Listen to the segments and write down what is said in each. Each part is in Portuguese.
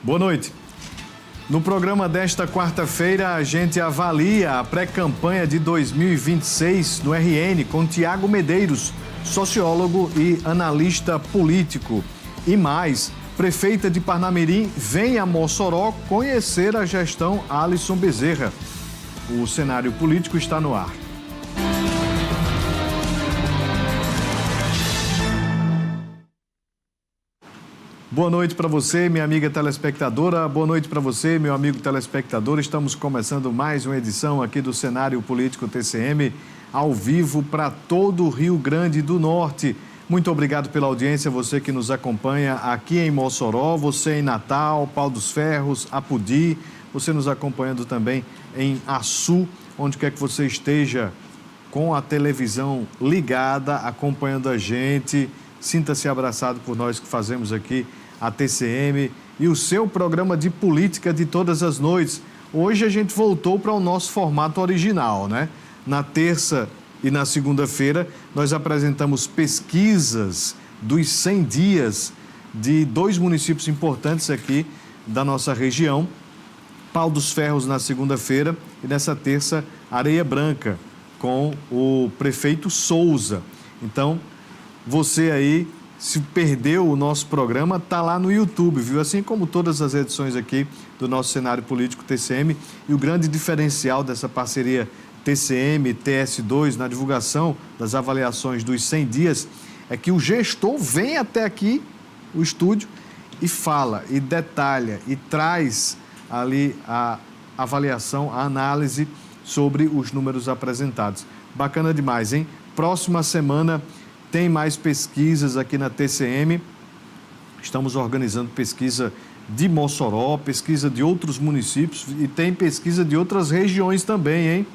Boa noite. No programa desta quarta-feira, a gente avalia a pré-campanha de 2026 no RN com Tiago Medeiros, sociólogo e analista político. E mais, prefeita de Parnamirim vem a Mossoró conhecer a gestão Alisson Bezerra. O cenário político está no ar. Boa noite para você, minha amiga telespectadora. Boa noite para você, meu amigo telespectador. Estamos começando mais uma edição aqui do Cenário Político TCM, ao vivo para todo o Rio Grande do Norte. Muito obrigado pela audiência, você que nos acompanha aqui em Mossoró, você em Natal, Pau dos Ferros, Apodi, você nos acompanhando também em Açu, onde quer que você esteja com a televisão ligada, acompanhando a gente. Sinta-se abraçado por nós que fazemos aqui a TCM e o seu programa de política de todas as noites. Hoje a gente voltou para o nosso formato original, né? Na terça e na segunda-feira nós apresentamos pesquisas dos 100 dias de dois municípios importantes aqui da nossa região. Pau dos Ferros na segunda-feira e nessa terça Areia Branca com o prefeito Souza. Então, você aí, se perdeu o nosso programa, está lá no YouTube, viu? Assim como todas as edições aqui do nosso Cenário Político TCM. E o grande diferencial dessa parceria TCM-TS2 na divulgação das avaliações dos 100 dias é que o gestor vem até aqui, o estúdio, e fala, e detalha, e traz ali a avaliação, a análise sobre os números apresentados. Bacana demais, hein? Próxima semana tem mais pesquisas aqui na TCM. Estamos organizando pesquisa de Mossoró, pesquisa de outros municípios e tem pesquisa de outras regiões também, hein?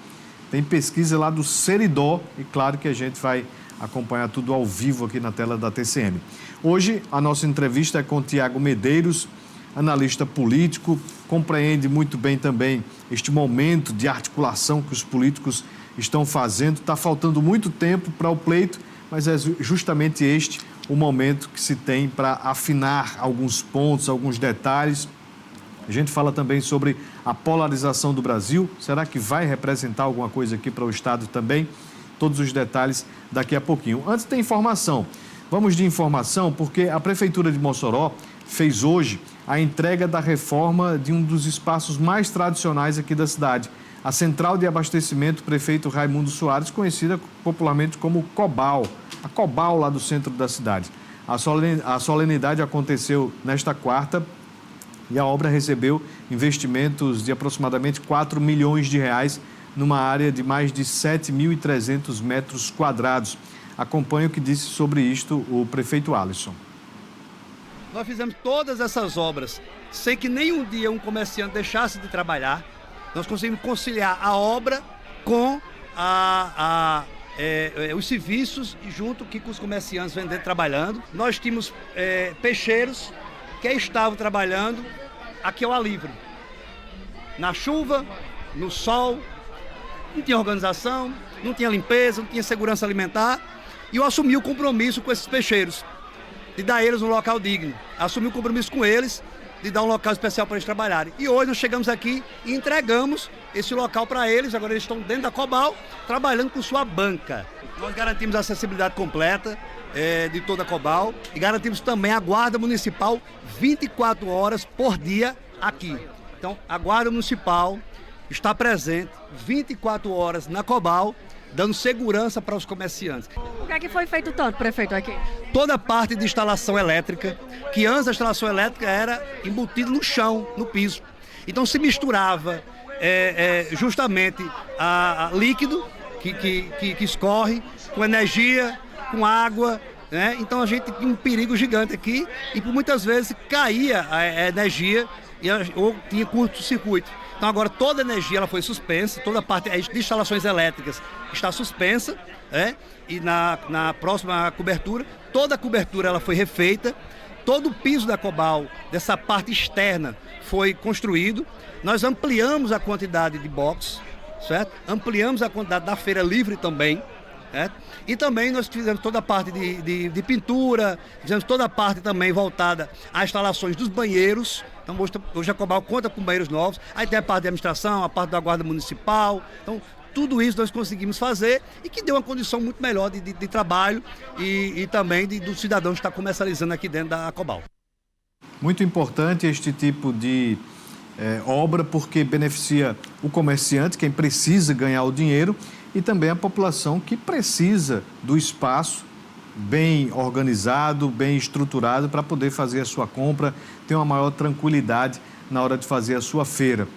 Tem pesquisa lá do Seridó e claro que a gente vai acompanhar tudo ao vivo aqui na tela da TCM. Hoje a nossa entrevista é com Tiago Medeiros, analista político, compreende muito bem também este momento de articulação que os políticos estão fazendo. Está faltando muito tempo para o pleito, mas é justamente este o momento que se tem para afinar alguns pontos, alguns detalhes. A gente fala também sobre a polarização do Brasil. Será que vai representar alguma coisa aqui para o Estado também? Todos os detalhes daqui a pouquinho. Antes da informação, vamos de informação porque a Prefeitura de Mossoró fez hoje a entrega da reforma de um dos espaços mais tradicionais aqui da cidade. A Central de Abastecimento Prefeito Raimundo Soares, conhecida popularmente como Cobal, a Cobal lá do centro da cidade. A solenidade aconteceu nesta quarta e a obra recebeu investimentos de aproximadamente 4 milhões de reais numa área de mais de 7.300 metros quadrados. Acompanhe o que disse sobre isto o prefeito Alisson. Nós fizemos todas essas obras sem que nenhum dia um comerciante deixasse de trabalhar. Nós conseguimos conciliar a obra com os serviços e junto com os comerciantes vendendo, trabalhando. Nós tínhamos peixeiros que estavam trabalhando aqui ao ar livre. Na chuva, no sol, não tinha organização, não tinha limpeza, não tinha segurança alimentar. E eu assumi o compromisso com esses peixeiros, de dar a eles um local digno. Assumi o compromisso com eles de dar um local especial para eles trabalharem. E hoje nós chegamos aqui e entregamos esse local para eles. Agora eles estão dentro da Cobal, trabalhando com sua banca. Nós garantimos a acessibilidade completa de toda a Cobal e garantimos também a guarda municipal 24 horas por dia aqui. Então, a guarda municipal está presente 24 horas na Cobal, dando segurança para os comerciantes. O que é que foi feito tanto, prefeito, aqui? Toda a parte de instalação elétrica, que antes a instalação elétrica era embutida no chão, no piso. Então se misturava justamente a líquido que escorre com energia, com água, né? Então a gente tinha um perigo gigante aqui e por muitas vezes caía a energia ou tinha curto-circuito. Então agora toda a energia ela foi suspensa, toda a parte de instalações elétricas está suspensa, e na próxima cobertura, toda a cobertura ela foi refeita, todo o piso da Cobal, dessa parte externa, foi construído. Nós ampliamos a quantidade de box, certo? Ampliamos a quantidade da feira livre também, né? E também nós fizemos toda a parte de pintura, fizemos toda a parte também voltada às instalações dos banheiros. Então hoje a Cobal conta com banheiros novos. Aí tem a parte de administração, a parte da guarda municipal. Então tudo isso nós conseguimos fazer e que deu uma condição muito melhor de trabalho e também do cidadão que está comercializando aqui dentro da Cobal. Muito importante este tipo de obra, porque beneficia o comerciante, quem precisa ganhar o dinheiro, e também a população que precisa do espaço bem organizado, bem estruturado para poder fazer a sua compra, ter uma maior tranquilidade na hora de fazer a sua feira.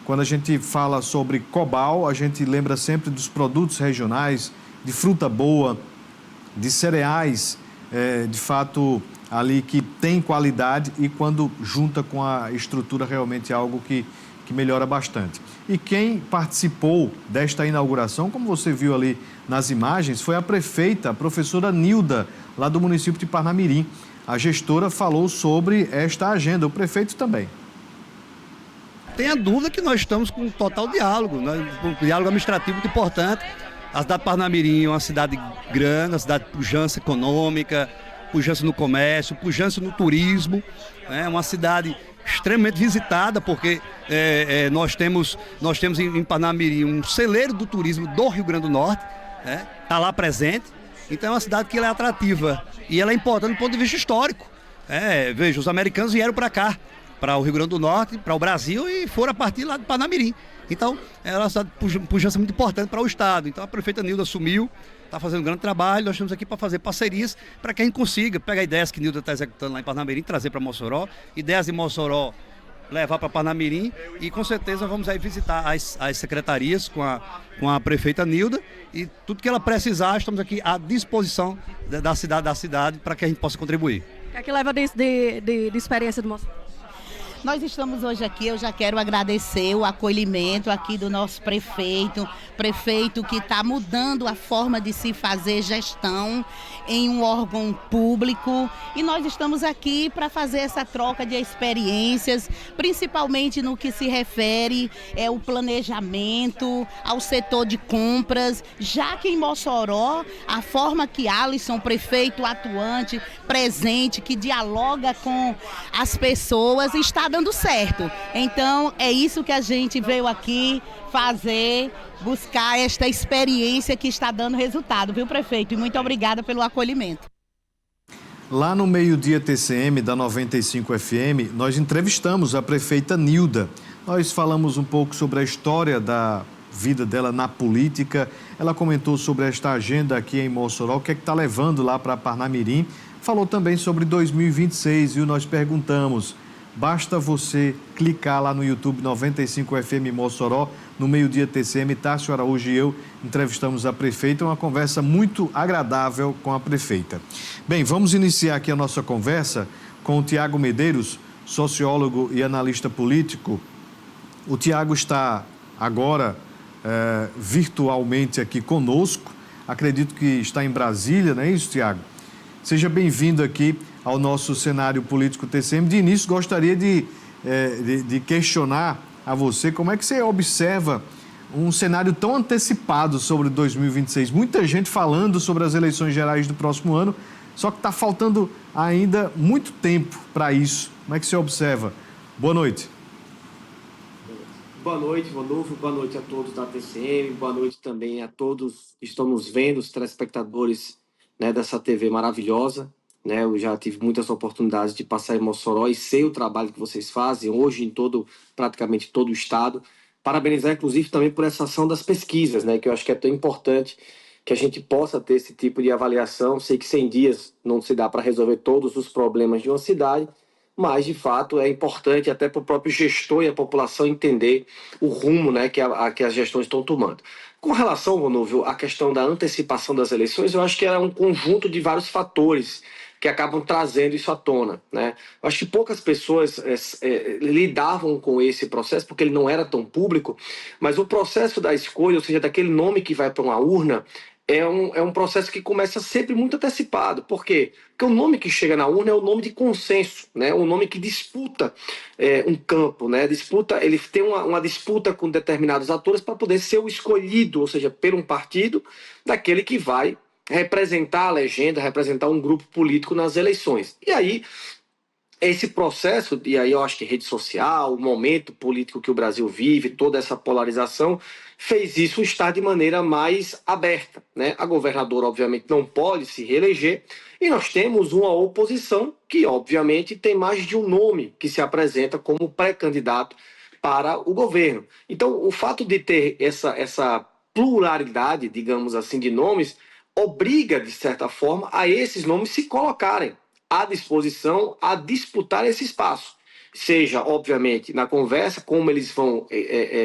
Quando a gente fala sobre Cobal, a gente lembra sempre dos produtos regionais, de fruta boa, de cereais, de fato, ali que tem qualidade, e quando junta com a estrutura realmente é algo que melhora bastante. E quem participou desta inauguração, como você viu ali nas imagens, foi a prefeita, a professora Nilda, lá do município de Parnamirim. A gestora falou sobre esta agenda, o prefeito também. Tenha dúvida que nós estamos com um total diálogo, um diálogo administrativo muito importante. A cidade de Parnamirim é uma cidade grande, uma cidade de pujança econômica, pujança no comércio, pujança no turismo, né? Uma cidade extremamente visitada, porque nós temos em Parnamirim um celeiro do turismo do Rio Grande do Norte, né? Está lá presente. Então é uma cidade que ela é atrativa e ela é importante do ponto de vista histórico. Veja, os americanos vieram para cá, para o Rio Grande do Norte, para o Brasil, e foram a partir lá de Parnamirim. Então, é uma cidade de pujança muito importante para o Estado. Então, a prefeita Nilda assumiu, está fazendo um grande trabalho. Nós estamos aqui para fazer parcerias para que a gente consiga pegar ideias que Nilda está executando lá em Parnamirim, trazer para Mossoró, ideias de Mossoró levar para Parnamirim, e com certeza vamos aí visitar as secretarias com a prefeita Nilda, e tudo que ela precisar, estamos aqui à disposição da cidade para que a gente possa contribuir. O que leva de experiência do Mossoró? Nós estamos hoje aqui, eu já quero agradecer o acolhimento aqui do nosso prefeito que está mudando a forma de se fazer gestão em um órgão público, e nós estamos aqui para fazer essa troca de experiências, principalmente no que se refere ao planejamento, ao setor de compras, já que em Mossoró, a forma que Alisson, prefeito atuante, presente, que dialoga com as pessoas, está dando certo. Então, é isso que a gente veio aqui fazer, buscar esta experiência que está dando resultado, viu, prefeito? E muito obrigada pelo acolhimento. Lá no Meio-Dia TCM da 95 FM, nós entrevistamos a prefeita Nilda. Nós falamos um pouco sobre a história da vida dela na política. Ela comentou sobre esta agenda aqui em Mossoró, o que é que está levando lá para Parnamirim. Falou também sobre 2026, e nós perguntamos: basta você clicar lá no YouTube 95 FM Mossoró, no Meio-Dia TCM, Tássio Araújo e eu entrevistamos a prefeita, uma conversa muito agradável com a prefeita. Bem, vamos iniciar aqui a nossa conversa com o Tiago Medeiros, sociólogo e analista político. O Tiago está agora virtualmente aqui conosco, acredito que está em Brasília, não é isso, Tiago? Seja bem-vindo aqui ao nosso cenário político TCM. De início, gostaria de questionar a você como é que você observa um cenário tão antecipado sobre 2026. Muita gente falando sobre as eleições gerais do próximo ano, só que está faltando ainda muito tempo para isso. Como é que você observa? Boa noite. Boa noite, Rodolfo. Boa noite a todos da TCM. Boa noite também a todos que estão nos vendo, os telespectadores, né, dessa TV maravilhosa. Eu já tive muitas oportunidades de passar em Mossoró e sei o trabalho que vocês fazem hoje em praticamente todo o estado. Parabenizar, inclusive, também por essa ação das pesquisas, que eu acho que é tão importante que a gente possa ter esse tipo de avaliação. Sei que 100 dias não se dá para resolver todos os problemas de uma cidade, mas, de fato, é importante até para o próprio gestor e a população entender o rumo, que as gestões estão tomando. Com relação, Ronúvio, à questão da antecipação das eleições, eu acho que é um conjunto de vários fatores que acabam trazendo isso à tona. Eu acho que poucas pessoas lidavam com esse processo, porque ele não era tão público, mas o processo da escolha, ou seja, daquele nome que vai para uma urna, é um processo que começa sempre muito antecipado. Por quê? Porque o nome que chega na urna é o nome de consenso, né? Um nome que disputa um campo, né? Ele tem uma disputa com determinados atores para poder ser o escolhido, ou seja, por um partido, daquele que vai representar a legenda, representar um grupo político nas eleições. E aí, esse processo, e aí eu acho que rede social, o momento político que o Brasil vive, toda essa polarização, fez isso estar de maneira mais aberta, né? A governadora, obviamente, não pode se reeleger, e nós temos uma oposição que, obviamente, tem mais de um nome que se apresenta como pré-candidato para o governo. Então, o fato de ter essa pluralidade, digamos assim, de nomes, obriga, de certa forma, a esses nomes se colocarem à disposição a disputar esse espaço. Seja, obviamente, na conversa, como eles vão,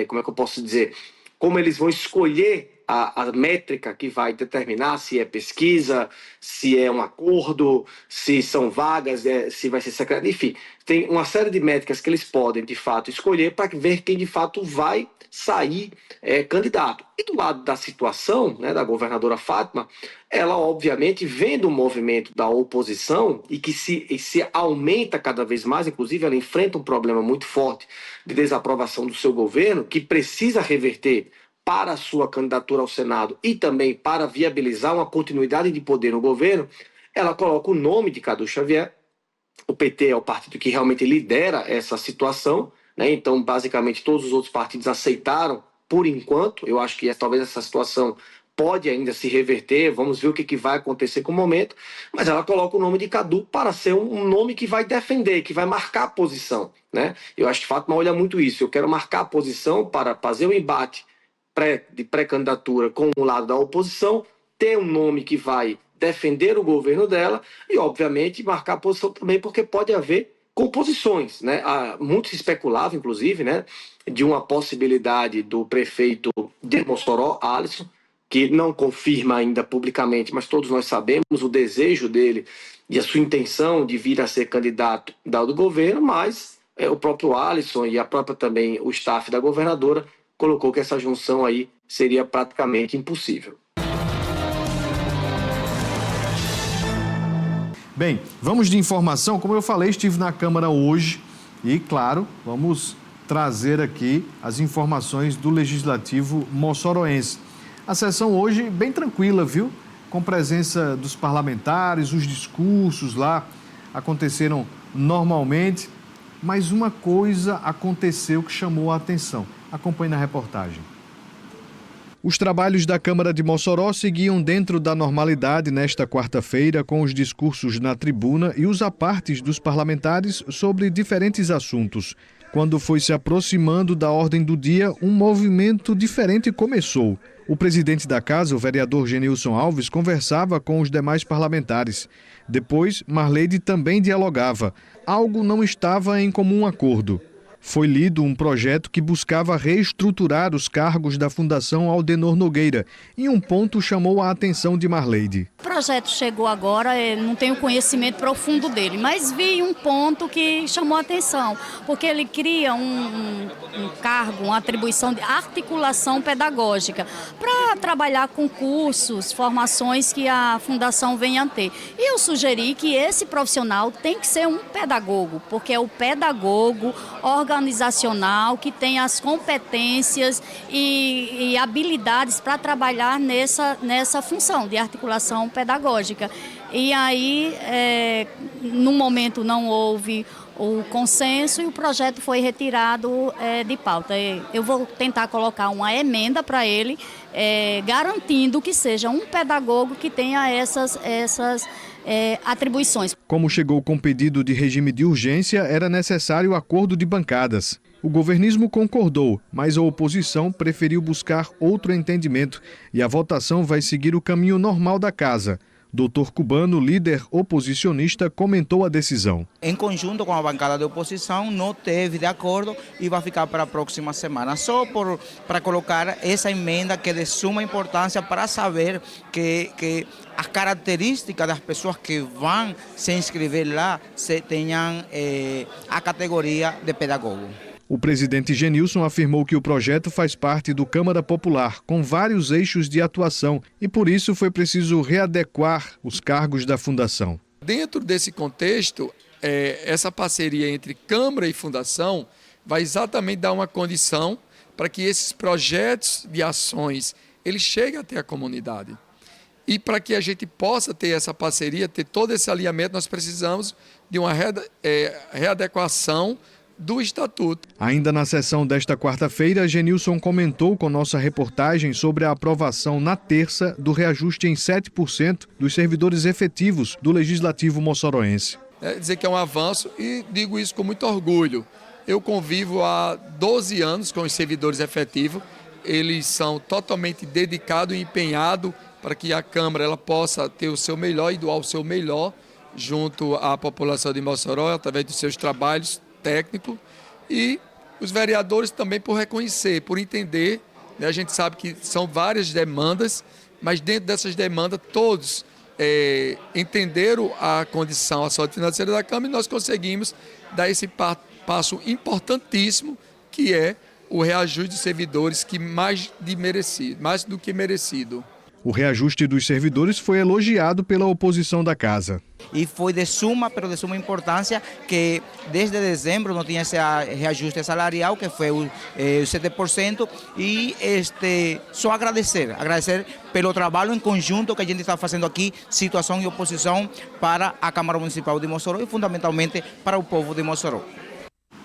como é que eu posso dizer, como eles vão escolher a métrica que vai determinar se é pesquisa, se é um acordo, se são vagas, se vai ser secreto, enfim. Tem uma série de métricas que eles podem, de fato, escolher para ver quem, de fato, vai sair candidato. E do lado da situação, né, da governadora Fátima, ela, obviamente, vendo o movimento da oposição e que se aumenta cada vez mais, inclusive ela enfrenta um problema muito forte de desaprovação do seu governo, que precisa reverter para a sua candidatura ao Senado e também para viabilizar uma continuidade de poder no governo, ela coloca o nome de Cadu Xavier. O PT é o partido que realmente lidera essa situação, né? Então, basicamente, todos os outros partidos aceitaram por enquanto. Eu acho que talvez essa situação pode ainda se reverter, vamos ver o que vai acontecer com o momento, mas ela coloca o nome de Cadu para ser um nome que vai defender, que vai marcar a posição, né? Eu acho que Fátima olha muito isso, eu quero marcar a posição para fazer o embate de pré-candidatura com o lado da oposição, ter um nome que vai defender o governo dela e, obviamente, marcar a posição também, porque pode haver composições, né? Muito se especulava, inclusive, né, de uma possibilidade do prefeito de Mossoró, Alisson, que não confirma ainda publicamente, mas todos nós sabemos o desejo dele e a sua intenção de vir a ser candidato do governo, mas o próprio Alisson e a própria também o staff da governadora colocou que essa junção aí seria praticamente impossível. Bem, vamos de informação. Como eu falei, estive na Câmara hoje e, claro, vamos trazer aqui as informações do Legislativo moçoroense. A sessão hoje bem tranquila, viu? Com presença dos parlamentares, os discursos lá aconteceram normalmente, mas uma coisa aconteceu que chamou a atenção. Acompanhe na reportagem. Os trabalhos da Câmara de Mossoró seguiam dentro da normalidade nesta quarta-feira, com os discursos na tribuna e os apartes dos parlamentares sobre diferentes assuntos. Quando foi se aproximando da ordem do dia, um movimento diferente começou. O presidente da casa, o vereador Genilson Alves, conversava com os demais parlamentares. Depois, Marleide também dialogava. Algo não estava em comum acordo. Foi lido um projeto que buscava reestruturar os cargos da Fundação Aldenor Nogueira e um ponto chamou a atenção de Marleide. O projeto chegou agora, não tenho conhecimento profundo dele, mas vi um ponto que chamou a atenção, porque ele cria um cargo, uma atribuição de articulação pedagógica para trabalhar com cursos, formações que a Fundação venha a ter. E eu sugeri que esse profissional tem que ser um pedagogo, porque é o pedagogo organizacional que tem as competências e habilidades para trabalhar nessa função de articulação pedagógica. E aí, no momento não houve o consenso e o projeto foi retirado de pauta. Eu vou tentar colocar uma emenda para ele, garantindo que seja um pedagogo que tenha essas atribuições. Como chegou com pedido de regime de urgência, era necessário acordo de bancadas. O governismo concordou, mas a oposição preferiu buscar outro entendimento e a votação vai seguir o caminho normal da casa. Doutor Cubano, líder oposicionista, comentou a decisão. Em conjunto com a bancada de oposição, não teve de acordo e vai ficar para a próxima semana. Só para colocar essa emenda que é de suma importância para saber que as características das pessoas que vão se inscrever lá tenham a categoria de pedagogo. O presidente Genilson afirmou que o projeto faz parte do Câmara Popular, com vários eixos de atuação, e por isso foi preciso readequar os cargos da fundação. Dentro desse contexto, essa parceria entre Câmara e Fundação vai exatamente dar uma condição para que esses projetos de ações eles cheguem até a comunidade. E para que a gente possa ter essa parceria, ter todo esse alinhamento, nós precisamos de uma readequação do Estatuto. Ainda na sessão desta quarta-feira, Genilson comentou com nossa reportagem sobre a aprovação na terça do reajuste em 7% dos servidores efetivos do Legislativo moçoroense. Dizer que é um avanço e digo isso com muito orgulho. Eu convivo há 12 anos com os servidores efetivos, eles são totalmente dedicados e empenhados para que a Câmara ela possa ter o seu melhor e doar o seu melhor junto à população de Mossoró, através dos seus trabalhos técnicos, e os vereadores também por reconhecer, por entender, né? A gente sabe que são várias demandas, mas dentro dessas demandas todos entenderam a condição, a saúde financeira da Câmara, e nós conseguimos dar esse passo importantíssimo, que é o reajuste de servidores que mais do que merecido. O reajuste dos servidores foi elogiado pela oposição da casa. E foi de suma importância que desde dezembro não tinha esse reajuste salarial, que foi o 7%, e só agradecer pelo trabalho em conjunto que a gente está fazendo aqui, situação e oposição, para a Câmara Municipal de Mossoró e fundamentalmente para o povo de Mossoró.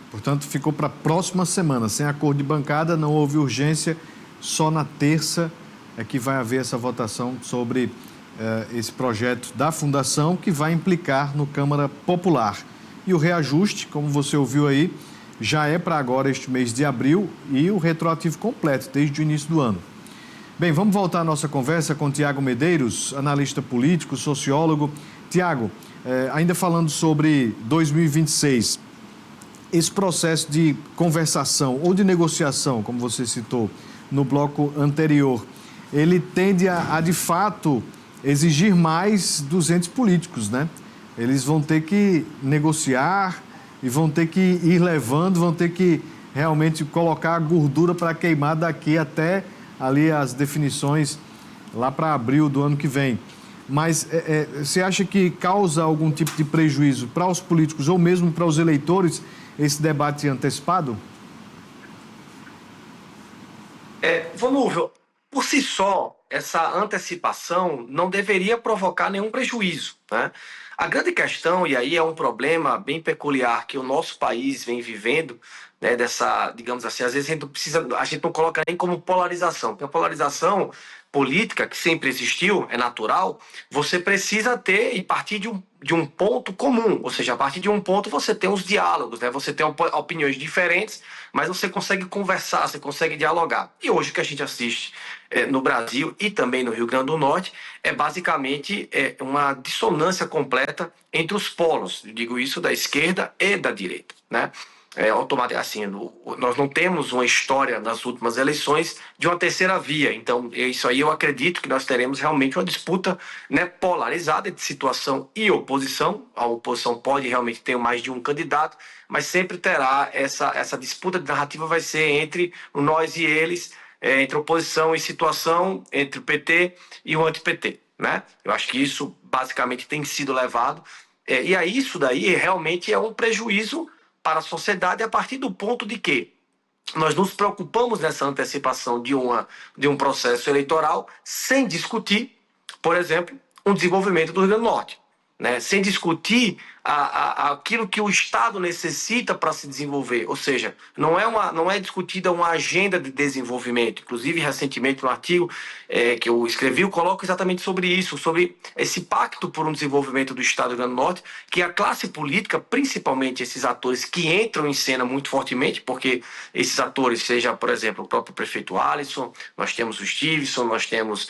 Portanto, ficou para a próxima semana, sem acordo de bancada, não houve urgência, só na terça é que vai haver essa votação sobre esse projeto da Fundação, que vai implicar no Câmara Popular. E o reajuste, como você ouviu aí, já é para agora, este mês de abril, e o retroativo completo, desde o início do ano. Bem, vamos voltar à nossa conversa com Tiago Medeiros, analista político, sociólogo. Tiago, ainda falando sobre 2026, esse processo de conversação ou de negociação, como você citou no bloco anterior, ele tende a de fato, exigir mais dos entes políticos, né? Eles vão ter que negociar e vão ter que ir levando, vão ter que realmente colocar a gordura para queimar daqui até ali as definições lá para abril do ano que vem. Mas você acha que causa algum tipo de prejuízo para os políticos ou mesmo para os eleitores esse debate antecipado? Volúvel, por si só, essa antecipação não deveria provocar nenhum prejuízo, né? A grande questão, e aí é um problema bem peculiar que o nosso país vem vivendo, né, dessa, digamos assim, às vezes a gente não coloca nem como polarização, porque a polarização política, que sempre existiu, é natural, você precisa ter e partir de um ponto comum, ou seja, a partir de um ponto você tem os diálogos, né? Você tem opiniões diferentes, mas você consegue conversar, você consegue dialogar. E hoje o que a gente assiste no Brasil e também no Rio Grande do Norte é basicamente uma dissonância completa entre os polos, eu digo isso da esquerda e da direita, né? Assim, nós não temos uma história nas últimas eleições de uma terceira via. Então, isso aí eu acredito que nós teremos realmente uma disputa, né, polarizada entre situação e oposição. A oposição pode realmente ter mais de um candidato, mas sempre terá essa disputa de narrativa, vai ser entre o nós e eles, entre oposição e situação, entre o PT e o anti-PT, né? Eu acho que isso basicamente tem sido levado. E aí isso daí realmente é um prejuízo para a sociedade, a partir do ponto de que nós nos preocupamos nessa antecipação de um processo eleitoral sem discutir, por exemplo, um desenvolvimento do Rio Grande do Norte, né? Sem discutir aquilo que o Estado necessita para se desenvolver. Ou seja, não é discutida uma agenda de desenvolvimento. Inclusive, recentemente, no artigo que eu escrevi, eu coloco exatamente sobre isso, sobre esse pacto por um desenvolvimento do Estado do Rio Grande do Norte, que a classe política, principalmente esses atores que entram em cena muito fortemente, porque esses atores, seja, por exemplo, o próprio prefeito Alisson, nós temos o Stevenson, nós temos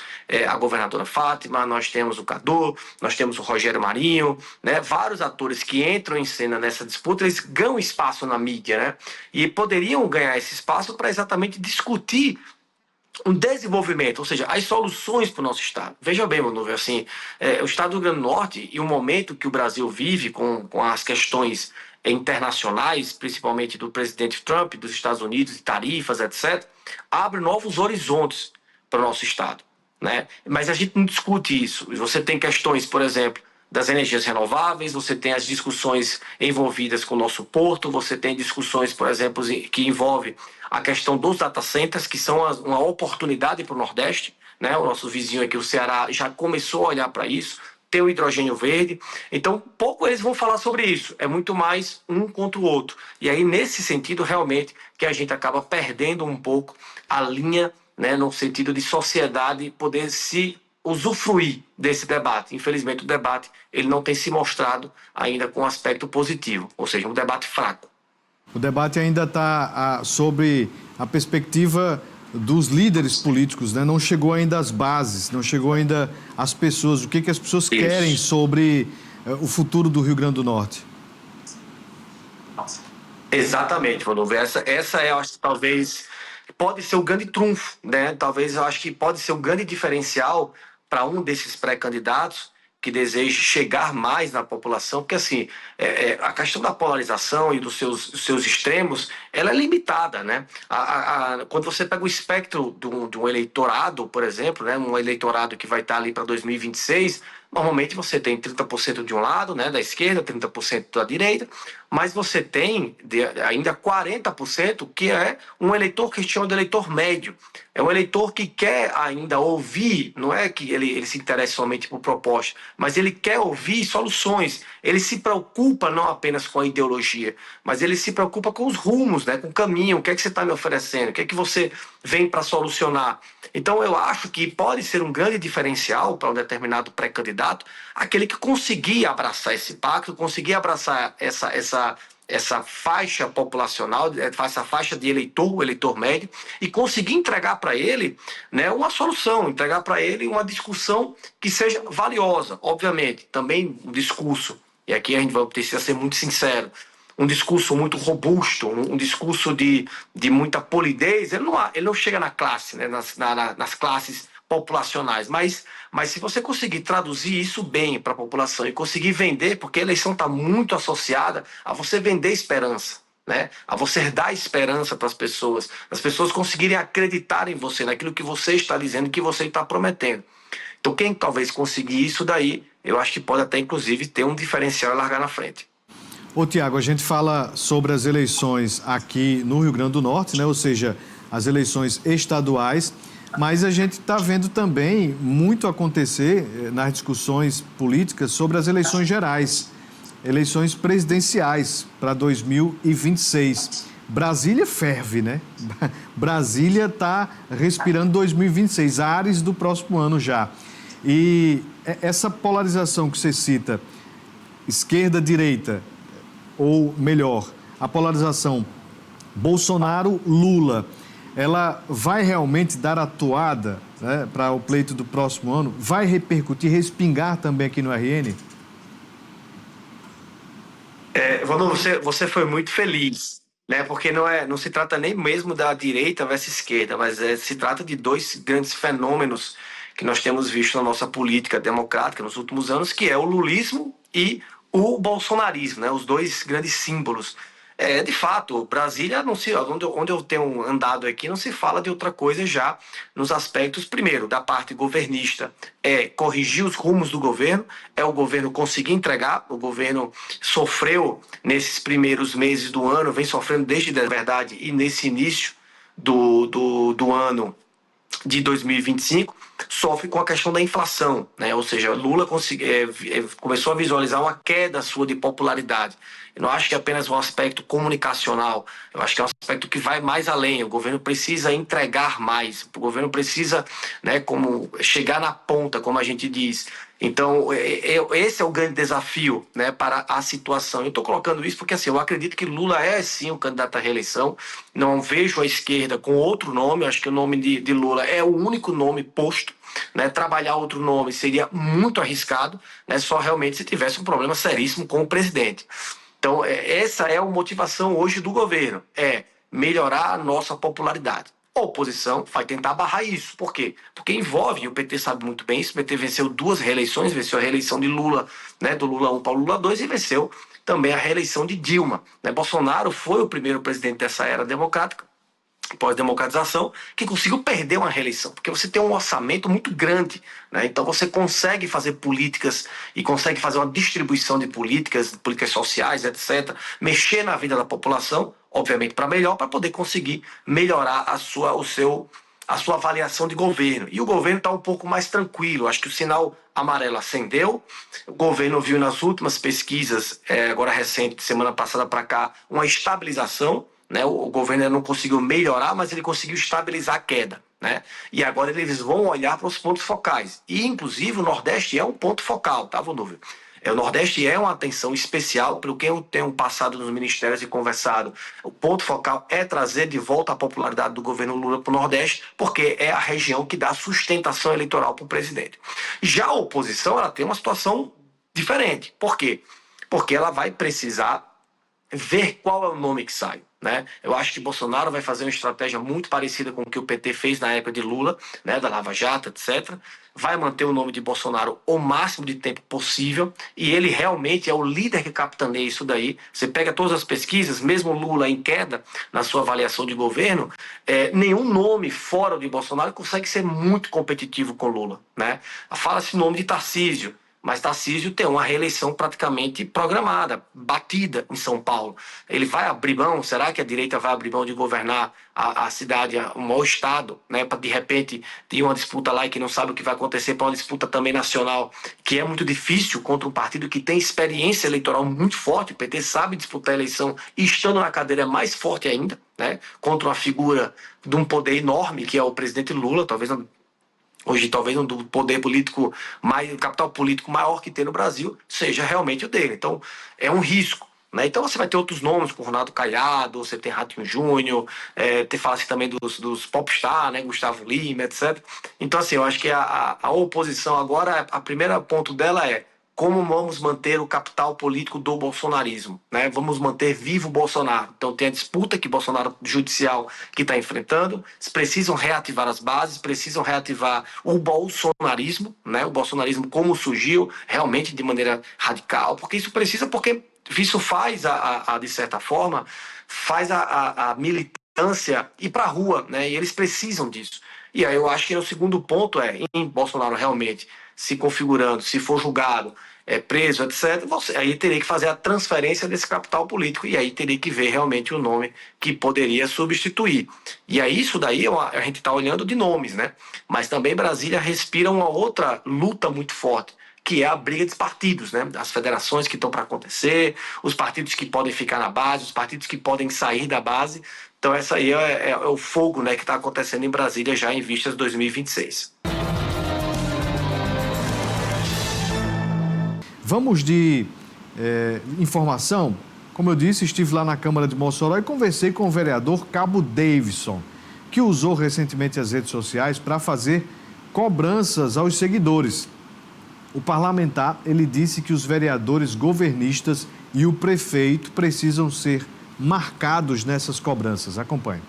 a governadora Fátima, nós temos o Cadu, nós temos o Rogério Marinho, né? Vários atores que entram em cena nessa disputa, eles ganham espaço na mídia, né? E poderiam ganhar esse espaço para exatamente discutir um desenvolvimento, ou seja, as soluções para o nosso Estado. Veja bem, Manu, assim, o Estado do Rio Grande do Norte e o momento que o Brasil vive com as questões internacionais, principalmente do presidente Trump, dos Estados Unidos, de tarifas, etc., abre novos horizontes para o nosso Estado, né? Mas a gente não discute isso. Você tem questões, por exemplo, das energias renováveis, você tem as discussões envolvidas com o nosso porto, você tem discussões, por exemplo, que envolvem a questão dos data centers, que são uma oportunidade para o Nordeste, né? O nosso vizinho aqui, o Ceará, já começou a olhar para isso, tem o hidrogênio verde. Então, pouco eles vão falar sobre isso, é muito mais um contra o outro. E aí, nesse sentido, realmente, que a gente acaba perdendo um pouco a linha, né, no sentido de sociedade poder se usufruir desse debate. Infelizmente, o debate ele não tem se mostrado ainda com um aspecto positivo, ou seja, um debate fraco. O debate ainda está sobre a perspectiva dos líderes políticos, né? Não chegou ainda às bases, não chegou ainda às pessoas. O que as pessoas querem sobre o futuro do Rio Grande do Norte? Exatamente, Rodolfo. Essa é, eu acho que talvez pode ser o grande trunfo, né? Talvez eu acho que pode ser o grande diferencial para um desses pré-candidatos que deseje chegar mais na população, porque assim, a questão da polarização e dos seus extremos, ela é limitada, né? Quando você pega o espectro de um eleitorado, por exemplo, né? Um eleitorado que vai estar ali para 2026, normalmente você tem 30% de um lado, né, da esquerda, 30% da direita, mas você tem ainda 40% que é um eleitor que chama de eleitor médio. É um eleitor que quer ainda ouvir, não é que ele se interessa somente por proposta, mas ele quer ouvir soluções. Ele se preocupa não apenas com a ideologia, mas ele se preocupa com os rumos, né, com o caminho. O que é que você está me oferecendo? O que é que você vem para solucionar? Então eu acho que pode ser um grande diferencial para um determinado pré-candidato aquele que conseguir abraçar esse pacto, conseguir abraçar essa faixa populacional, essa faixa de eleitor, o eleitor médio, e conseguir entregar para ele, né, uma solução, entregar para ele uma discussão que seja valiosa. Obviamente, também um discurso, e aqui a gente vai precisar ser muito sincero, um discurso muito robusto, um discurso de muita polidez, ele não chega na classe, né, nas classes populacionais, mas se você conseguir traduzir isso bem para a população e conseguir vender, porque a eleição está muito associada a você vender esperança, né? A você dar esperança para as pessoas conseguirem acreditar em você, naquilo que você está dizendo, que você está prometendo. Então quem talvez conseguir isso daí, eu acho que pode até inclusive ter um diferencial e largar na frente. Ô Tiago, a gente fala sobre as eleições aqui no Rio Grande do Norte, né? Ou seja, as eleições estaduais, mas a gente está vendo também muito acontecer nas discussões políticas sobre as eleições gerais, eleições presidenciais para 2026. Brasília ferve, né? Brasília está respirando 2026, ares do próximo ano já. E essa polarização que você cita, esquerda-direita, ou melhor, a polarização Bolsonaro-Lula, ela vai realmente dar a toada, né, para o pleito do próximo ano? Vai repercutir, respingar também aqui no RN? Você foi muito feliz, né? Porque não se trata nem mesmo da direita versus esquerda, mas se trata de dois grandes fenômenos que nós temos visto na nossa política democrática nos últimos anos, que é o lulismo e o bolsonarismo, né? Os dois grandes símbolos. De fato, Brasília, onde eu tenho andado aqui, não se fala de outra coisa já nos aspectos, primeiro, da parte governista, corrigir os rumos do governo, o governo conseguir entregar, o governo sofreu nesses primeiros meses do ano, vem sofrendo desde, na verdade, e nesse início do ano de 2025, sofre com a questão da inflação, né? Ou seja, Lula começou a visualizar uma queda sua de popularidade. Eu não acho que é apenas um aspecto comunicacional, eu acho que é um aspecto que vai mais além. O governo precisa entregar mais, o governo precisa, né, como chegar na ponta, como a gente diz. Então, esse é o grande desafio, né, para a situação. Eu estou colocando isso porque assim, eu acredito que Lula é sim o candidato à reeleição. Não vejo a esquerda com outro nome, eu acho que o nome de Lula é o único nome posto, né? Trabalhar outro nome seria muito arriscado, né, só realmente se tivesse um problema seríssimo com o presidente. Então, essa é a motivação hoje do governo, melhorar a nossa popularidade. A oposição vai tentar barrar isso. Por quê? Porque envolve, e o PT sabe muito bem isso, o PT venceu 2 reeleições, venceu a reeleição de Lula, né, do Lula 1 para o Lula 2 e venceu também a reeleição de Dilma, né? Bolsonaro foi o primeiro presidente dessa era democrática, pós-democratização, que conseguiu perder uma reeleição, porque você tem um orçamento muito grande, né? Então você consegue fazer políticas e consegue fazer uma distribuição de políticas sociais, etc., mexer na vida da população, obviamente para melhor, para poder conseguir melhorar a sua avaliação de governo. E o governo está um pouco mais tranquilo, acho que o sinal amarelo acendeu, o governo viu nas últimas pesquisas, agora recente, semana passada para cá, uma estabilização, né? O governo ainda não conseguiu melhorar, mas ele conseguiu estabilizar a queda, né? E agora eles vão olhar para os pontos focais. E, inclusive, o Nordeste é um ponto focal, tá, Vonúvio? O Nordeste é uma atenção especial, pelo que eu tenho passado nos ministérios e conversado. O ponto focal é trazer de volta a popularidade do governo Lula para o Nordeste, porque é a região que dá sustentação eleitoral para o presidente. Já a oposição, ela tem uma situação diferente. Por quê? Porque ela vai precisar ver qual é o nome que sai, né? Eu acho que Bolsonaro vai fazer uma estratégia muito parecida com o que o PT fez na época de Lula, né, da Lava Jato, etc. Vai manter o nome de Bolsonaro o máximo de tempo possível, e ele realmente é o líder que capitaneia isso daí. Você pega todas as pesquisas, mesmo Lula em queda na sua avaliação de governo, nenhum nome fora de Bolsonaro consegue ser muito competitivo com Lula, né? Fala-se o nome de Tarcísio, mas Tarcísio tem uma reeleição praticamente programada, batida em São Paulo. Ele vai abrir mão, será que a direita vai abrir mão de governar a cidade, o maior estado, né, para de repente ter uma disputa lá e que não sabe o que vai acontecer, para uma disputa também nacional, que é muito difícil contra um partido que tem experiência eleitoral muito forte. O PT sabe disputar a eleição e, estando na cadeira, é mais forte ainda, né, contra uma figura de um poder enorme, que é o presidente Lula, talvez um do poder político, o capital político maior que tem no Brasil, seja realmente o dele. Então, é um risco, né? Então, você vai ter outros nomes, como Ronaldo Caiado, você tem Ratinho Júnior, fala-se também dos popstar, né? Gustavo Lima, etc. Então, assim, eu acho que a oposição agora, a primeira ponto dela é como vamos manter o capital político do bolsonarismo, né? Vamos manter vivo o Bolsonaro. Então tem a disputa que Bolsonaro judicial que está enfrentando. Eles precisam reativar as bases, precisam reativar o bolsonarismo, né? O bolsonarismo como surgiu, realmente de maneira radical, porque isso faz, de certa forma, faz a militância ir para a rua, né? E eles precisam disso. E aí eu acho que o segundo ponto em Bolsonaro realmente se configurando, se for julgado, preso, etc., aí teria que fazer a transferência desse capital político, e aí teria que ver realmente o nome que poderia substituir. E aí isso daí a gente está olhando de nomes, né? Mas também Brasília respira uma outra luta muito forte, que é a briga dos partidos, né? As federações que estão para acontecer, os partidos que podem ficar na base, os partidos que podem sair da base. Então essa aí é o fogo, né, que está acontecendo em Brasília já em vistas 2026. Vamos de informação. Como eu disse, estive lá na Câmara de Mossoró e conversei com o vereador Cabo Davidson, que usou recentemente as redes sociais para fazer cobranças aos seguidores. O parlamentar, ele disse que os vereadores governistas e o prefeito precisam ser marcados nessas cobranças. Acompanhe.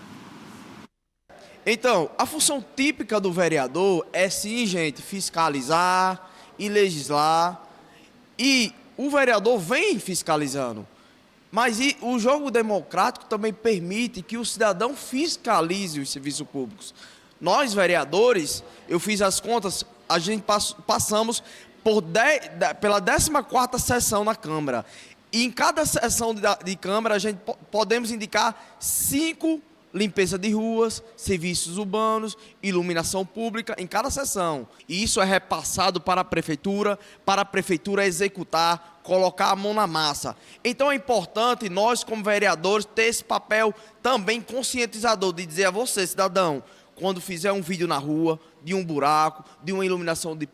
Então, a função típica do vereador é sim, gente, fiscalizar e legislar. E o vereador vem fiscalizando. Mas o jogo democrático também permite que o cidadão fiscalize os serviços públicos. Nós, vereadores, eu fiz as contas, a gente passamos pela 14ª sessão na Câmara. E em cada sessão de Câmara, a gente podemos indicar 5 limpeza de ruas, serviços urbanos, iluminação pública em cada sessão. E isso é repassado para a prefeitura executar, colocar a mão na massa. Então é importante nós, como vereadores, ter esse papel também conscientizador de dizer a você, cidadão, quando fizer um vídeo na rua, de um buraco, de uma iluminação de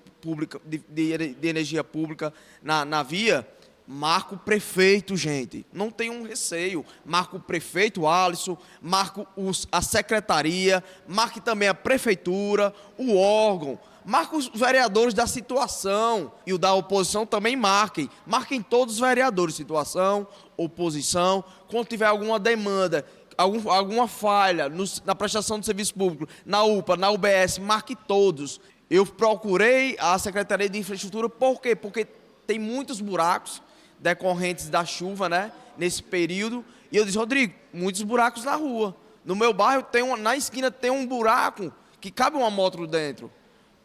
energia pública na via, marca o prefeito, gente. Não tenham receio. Marca o prefeito Alisson, marca a secretaria, marque também a prefeitura, o órgão, marca os vereadores da situação. E o da oposição também marquem. Marquem todos os vereadores, situação, oposição. Quando tiver alguma demanda, alguma falha na prestação de serviço público, na UPA, na UBS, marque todos. Eu procurei a Secretaria de Infraestrutura, por quê? Porque tem muitos buracos decorrentes da chuva, né? Nesse período. E eu disse, Rodrigo, muitos buracos na rua. No meu bairro, na esquina tem um buraco que cabe uma moto dentro.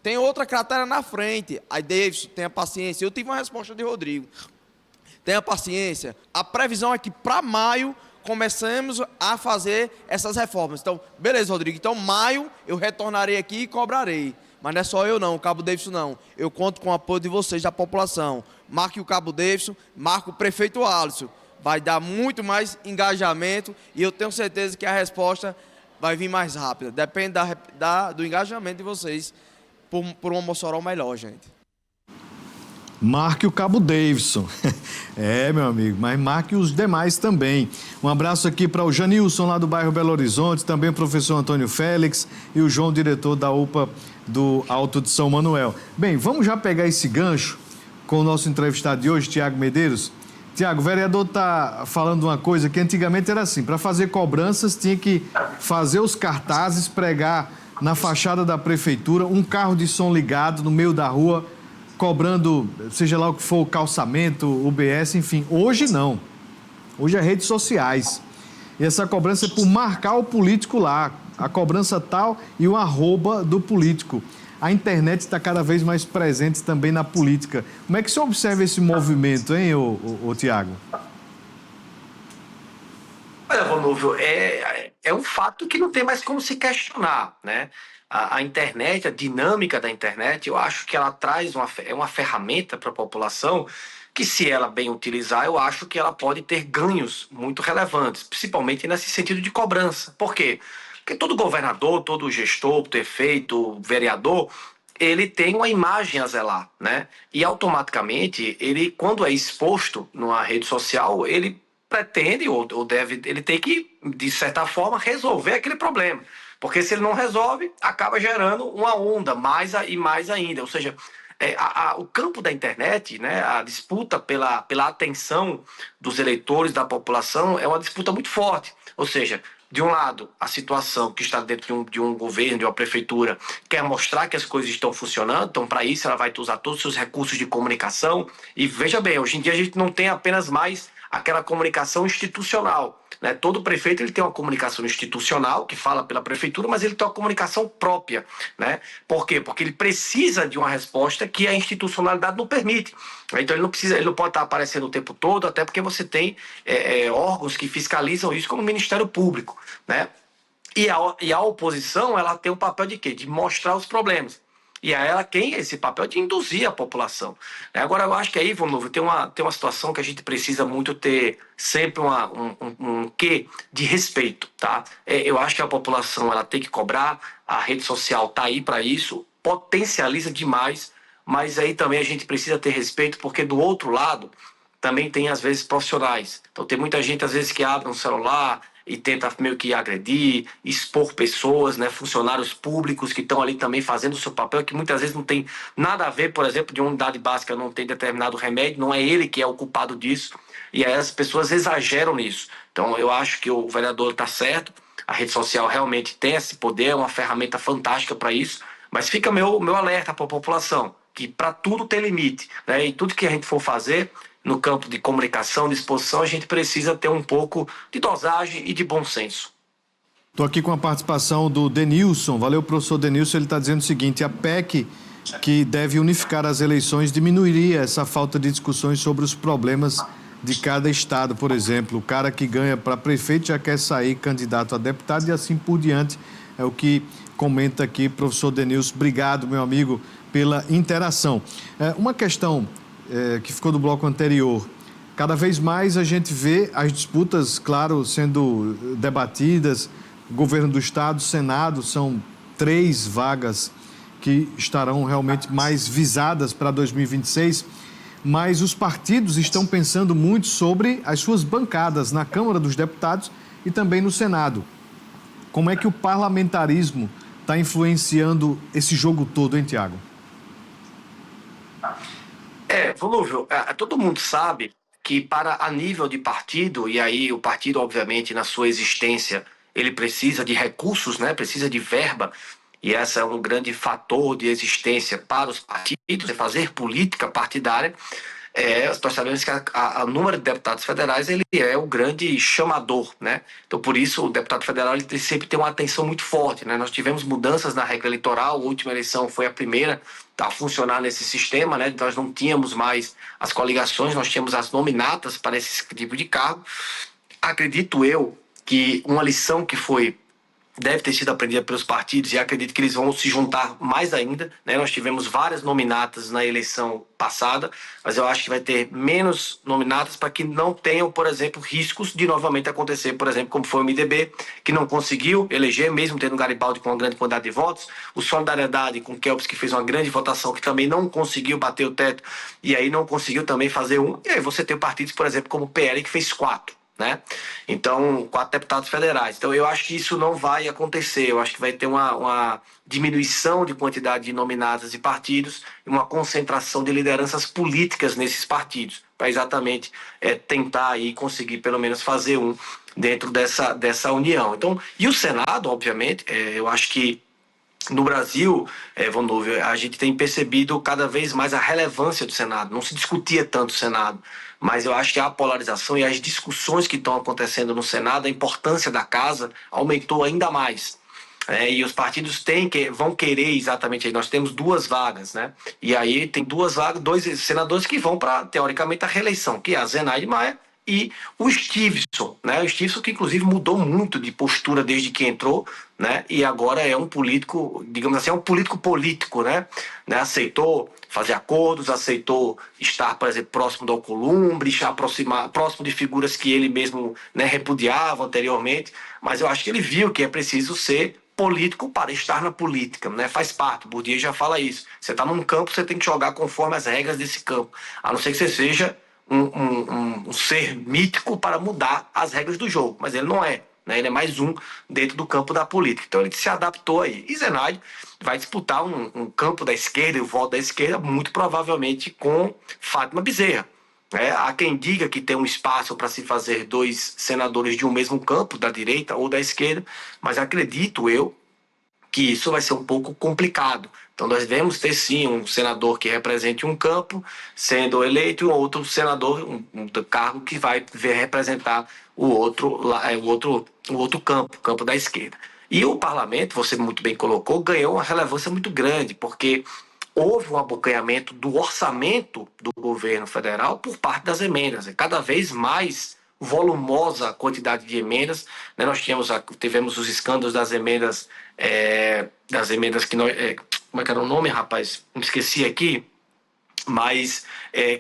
Tem outra cratera na frente. Aí, Davidson, tenha paciência. Eu tive uma resposta de Rodrigo. Tenha paciência. A previsão é que para maio começamos a fazer essas reformas. Então, beleza, Rodrigo. Então, maio eu retornarei aqui e cobrarei. Mas não é só eu não, o Cabo Davidson não. Eu conto com o apoio de vocês, da população. Marque o Cabo Davidson, marque o prefeito Alisson. Vai dar muito mais engajamento e eu tenho certeza que a resposta vai vir mais rápida. Depende do engajamento de vocês por uma Mossoró melhor, gente. Marque o Cabo Davidson. É, meu amigo, mas marque os demais também. Um abraço aqui para o Janilson, lá do bairro Belo Horizonte, também o professor Antônio Félix e o João, diretor da UPA do Alto de São Manuel. Bem, vamos já pegar esse gancho com o nosso entrevistado de hoje, Tiago Medeiros. Tiago, o vereador está falando uma coisa que antigamente era assim, para fazer cobranças tinha que fazer os cartazes, pregar na fachada da prefeitura, um carro de som ligado no meio da rua, cobrando, seja lá o que for, o calçamento, UBS, enfim. Hoje não. Hoje é redes sociais. E essa cobrança é por marcar o político lá. A cobrança tal e o arroba do político. A internet está cada vez mais presente também na política. Como é que você observa esse movimento, hein, ô Tiago? Olha, Volúvio, é um fato que não tem mais como se questionar, né? A internet, a dinâmica da internet, eu acho que ela traz uma ferramenta para a população que, se ela bem utilizar, eu acho que ela pode ter ganhos muito relevantes, principalmente nesse sentido de cobrança. Por quê? Porque todo governador, todo gestor, prefeito, vereador, ele tem uma imagem a zelar, né? E automaticamente, ele, quando é exposto numa rede social, ele pretende ou deve, ele tem que, de certa forma, resolver aquele problema. Porque se ele não resolve, acaba gerando uma onda mais e mais ainda. Ou seja, o campo da internet, né, a disputa pela atenção dos eleitores, da população, é uma disputa muito forte. Ou seja, de um lado, a situação que está dentro de um governo, de uma prefeitura, quer mostrar que as coisas estão funcionando, então para isso ela vai usar todos os seus recursos de comunicação. E veja bem, hoje em dia a gente não tem apenas mais aquela comunicação institucional, né? Todo prefeito ele tem uma comunicação institucional que fala pela prefeitura, mas ele tem uma comunicação própria, né? Por quê? Porque ele precisa de uma resposta que a institucionalidade não permite. Então ele não pode estar aparecendo o tempo todo, até porque você tem órgãos que fiscalizam isso, como o Ministério Público, né? E a oposição, ela tem o papel de quê? De mostrar os problemas. E a ela quem esse papel de induzir a população. Agora, eu acho que aí, Volúvio, tem uma situação que a gente precisa muito ter sempre um quê de respeito, tá? Eu acho que a população ela tem que cobrar, a rede social está aí para isso, potencializa demais, mas aí também a gente precisa ter respeito, porque do outro lado também tem, às vezes, profissionais. Então tem muita gente, às vezes, que abre um celular e tenta meio que agredir, expor pessoas, né, funcionários públicos que estão ali também fazendo o seu papel, que muitas vezes não tem nada a ver, por exemplo, de uma unidade básica não tem determinado remédio, não é ele que é o culpado disso, e aí as pessoas exageram nisso. Então eu acho que o vereador está certo, a rede social realmente tem esse poder, é uma ferramenta fantástica para isso, mas fica meu alerta para a população, que para tudo tem limite, né, e tudo que a gente for fazer no campo de comunicação, de exposição, a gente precisa ter um pouco de dosagem e de bom senso. Estou aqui com a participação do Denilson. Valeu, professor Denilson. Ele está dizendo o seguinte: a PEC, que deve unificar as eleições, diminuiria essa falta de discussões sobre os problemas de cada estado. Por exemplo, o cara que ganha para prefeito já quer sair candidato a deputado e assim por diante. É o que comenta aqui o professor Denilson. Obrigado, meu amigo, pela interação. Uma questão que ficou do bloco anterior. Cada vez mais a gente vê as disputas, claro, sendo debatidas. O governo do estado, Senado, são 3 vagas que estarão realmente mais visadas para 2026. Mas os partidos estão pensando muito sobre as suas bancadas na Câmara dos Deputados e também no Senado. Como é que o parlamentarismo está influenciando esse jogo todo, hein, Tiago? Volúvio, todo mundo sabe que a nível de partido, e aí o partido, obviamente, na sua existência, ele precisa de recursos, né? Precisa de verba, e esse é um grande fator de existência para os partidos, fazer política partidária. nós sabemos que o número de deputados federais ele é o grande chamador, né? Então, por isso, o deputado federal ele sempre tem uma atenção muito forte, né? Nós tivemos mudanças na regra eleitoral, a última eleição foi a primeira a funcionar nesse sistema, né? Nós não tínhamos mais as coligações, nós tínhamos as nominatas para esse tipo de cargo. Acredito eu que uma lição que deve ter sido aprendida pelos partidos, e acredito que eles vão se juntar mais ainda, né? Nós tivemos várias nominatas na eleição passada, mas eu acho que vai ter menos nominatas para que não tenham, por exemplo, riscos de novamente acontecer, por exemplo, como foi o MDB, que não conseguiu eleger, mesmo tendo Garibaldi com uma grande quantidade de votos, o Solidariedade com Kelps, que fez uma grande votação, que também não conseguiu bater o teto, e aí não conseguiu também fazer e aí você tem partidos, por exemplo, como o PL, que fez 4. Né? Então, 4 deputados federais. Então, eu acho que isso não vai acontecer. Eu acho que vai ter uma diminuição de quantidade de nominatas de partidos e uma concentração de lideranças políticas nesses partidos, para exatamente tentar aí conseguir pelo menos fazer dentro dessa união. Então, e o Senado, obviamente, eu acho que no Brasil, Vonúvio, a gente tem percebido cada vez mais a relevância do Senado. Não se discutia tanto o Senado, mas eu acho que a polarização e as discussões que estão acontecendo no Senado, a importância da casa aumentou ainda mais. E os partidos vão querer exatamente aí. Nós temos 2 vagas, né? E aí tem 2 vagas, 2 senadores que vão para, teoricamente, a reeleição, que é a Zenaide Maia e o Stevenson, né? O Stevenson que, inclusive, mudou muito de postura desde que entrou, né? E agora é um político, digamos assim, político, né? Aceitou fazer acordos, aceitou estar, por exemplo, próximo do Alcolumbre, estar próximo de figuras que ele mesmo, né, repudiava anteriormente, mas eu acho que ele viu que é preciso ser político para estar na política, né? Faz parte, o Bourdieu já fala isso. Você está num campo, você tem que jogar conforme as regras desse campo, a não ser que você seja um ser mítico para mudar as regras do jogo, mas ele não é. Ele é mais um dentro do campo da política. Então ele se adaptou aí. E Zenaide vai disputar um campo da esquerda e o voto da esquerda muito provavelmente com Fátima Bezerra. Há quem diga que tem um espaço para se fazer 2 senadores de um mesmo campo, da direita ou da esquerda, mas acredito eu que isso vai ser um pouco complicado. Então nós devemos ter sim um senador que represente um campo sendo eleito e um outro senador, um cargo que vai representar o outro campo, o campo da esquerda. E o parlamento, você muito bem colocou, ganhou uma relevância muito grande, porque houve um abocanhamento do orçamento do governo federal por parte das emendas. É cada vez mais volumosa a quantidade de emendas, né? Nós tivemos os escândalos das emendas que nós... como é que era o nome, rapaz? Me esqueci aqui, mas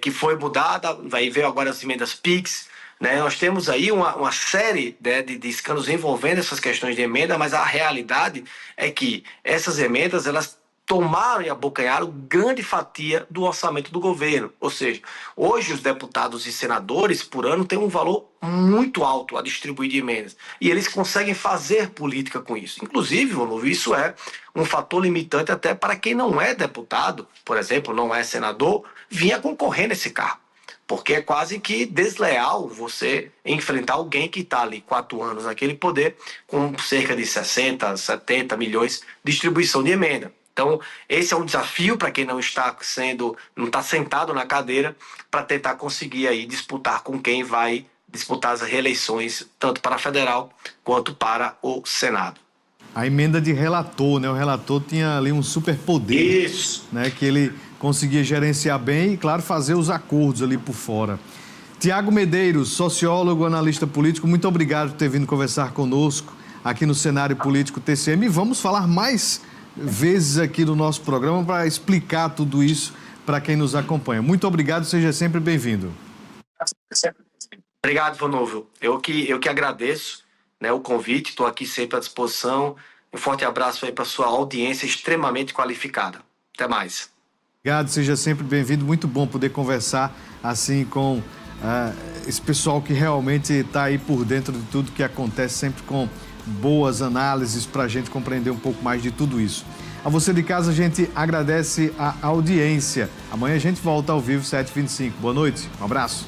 que foi mudada, vai ver agora as emendas PIX, né? Nós temos aí uma série, né, de escândalos envolvendo essas questões de emenda, mas a realidade é que essas emendas, elas tomaram e abocanharam grande fatia do orçamento do governo. Ou seja, hoje os deputados e senadores por ano têm um valor muito alto a distribuir de emendas. E eles conseguem fazer política com isso. Inclusive, isso é um fator limitante até para quem não é deputado, por exemplo, não é senador, vinha concorrer nesse cargo. Porque é quase que desleal você enfrentar alguém que está ali 4 anos naquele poder com cerca de 60, 70 milhões de distribuição de emenda. Então, esse é um desafio para quem não está sentado na cadeira, para tentar conseguir aí disputar com quem vai disputar as reeleições, tanto para a federal quanto para o Senado. A emenda de relator, né? O relator tinha ali um superpoder. Isso. Né? Que ele conseguia gerenciar bem e, claro, fazer os acordos ali por fora. Tiago Medeiros, sociólogo, analista político, muito obrigado por ter vindo conversar conosco aqui no Cenário Político TCM. E vamos falar mais vezes aqui no nosso programa para explicar tudo isso para quem nos acompanha. Muito obrigado, seja sempre bem-vindo. Obrigado, Vonúvio. Eu que agradeço, né, o convite, estou aqui sempre à disposição. Um forte abraço aí para a sua audiência extremamente qualificada. Até mais. Obrigado, seja sempre bem-vindo. Muito bom poder conversar assim com esse pessoal que realmente está aí por dentro de tudo que acontece, sempre com boas análises para a gente compreender um pouco mais de tudo isso. A você de casa, a gente agradece a audiência. Amanhã a gente volta ao vivo, 7h25. Boa noite, um abraço.